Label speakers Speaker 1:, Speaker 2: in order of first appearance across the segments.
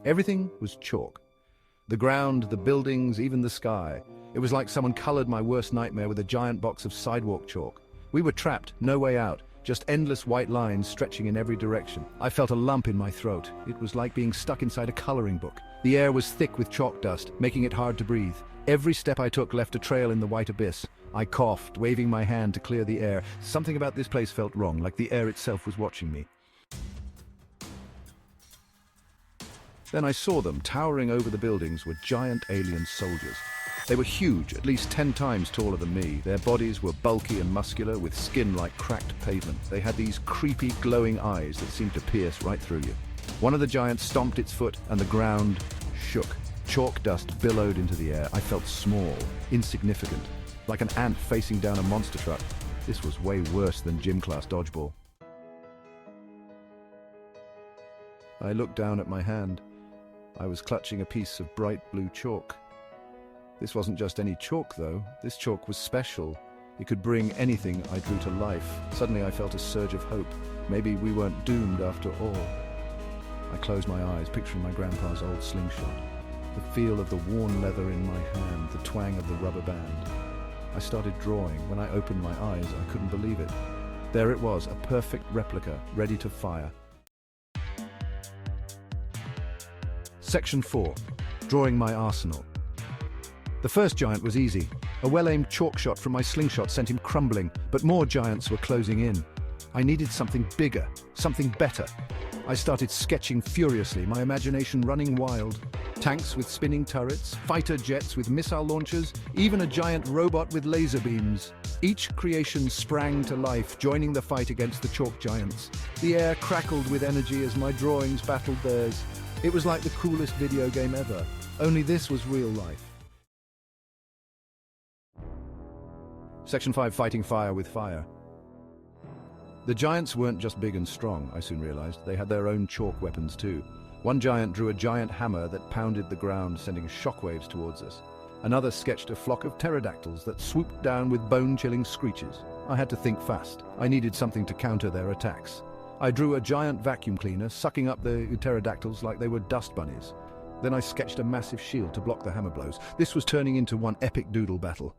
Speaker 1: Everything was chalk. The ground, the buildings, even the sky. It was like someone colored my worst nightmare with a giant box of sidewalk chalk. We were trapped, no way out, just endless white lines stretching in every direction. I felt a lump in my throat. It was like being stuck inside a coloring book. The air was thick with chalk dust, making it hard to breathe. Every step I took left a trail in the white abyss. I coughed, waving my hand to clear the air. Something about this place felt wrong, like the air itself was watching me. Then I saw them. Towering over the buildings were giant alien soldiers. They were huge, at least 10 times taller than me. Their bodies were bulky and muscular, with skin like cracked pavement. They had these creepy, glowing eyes that seemed to pierce right through you. One of the giants stomped its foot, and the ground shook. Chalk dust billowed into the air. I felt small, insignificant, like an ant facing down a monster truck. This was way worse than gym class dodgeball. I looked down at my hand. I was clutching a piece of bright blue chalk. This wasn't just any chalk, though. This chalk was special. It could bring anything I drew to life. Suddenly I felt a surge of hope. Maybe we weren't doomed after all. I closed my eyes, picturing my grandpa's old slingshot. The feel of the worn leather in my hand, the twang of the rubber band. I started drawing. When I opened my eyes, I couldn't believe it. There it was, a perfect replica, ready to fire. Section 4. Drawing my arsenal. The first giant was easy. A well-aimed chalk shot from my slingshot sent him crumbling, but more giants were closing in. I needed something bigger, something better. I started sketching furiously, my imagination running wild. Tanks with spinning turrets, fighter jets with missile launchers, even a giant robot with laser beams. Each creation sprang to life, joining the fight against the chalk giants. The air crackled with energy as my drawings battled theirs. It was like the coolest video game ever, only this was real life. Section 5. Fighting fire with fire. The giants weren't just big and strong, I soon realized. They had their own chalk weapons too. One giant drew a giant hammer that pounded the ground, sending shockwaves towards us. Another sketched a flock of pterodactyls that swooped down with bone-chilling screeches. I had to think fast. I needed something to counter their attacks. I drew a giant vacuum cleaner, sucking up the pterodactyls like they were dust bunnies. Then I sketched a massive shield to block the hammer blows. This was turning into one epic doodle battle.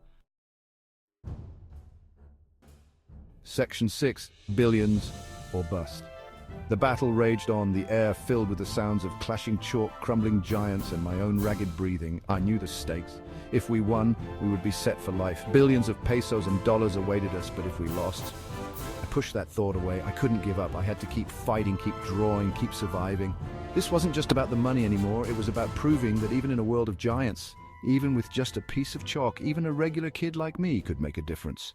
Speaker 1: Section 6. Billions or bust. The battle raged on, the air filled with the sounds of clashing chalk, crumbling giants, and my own ragged breathing. I knew the stakes. If we won, we would be set for life. Billions of pesos and dollars awaited us, but if we lost... I pushed that thought away. I couldn't give up. I had to keep fighting, keep drawing, keep surviving. This wasn't just about the money anymore. It was about proving that even in a world of giants, even with just a piece of chalk, even a regular kid like me could make a difference.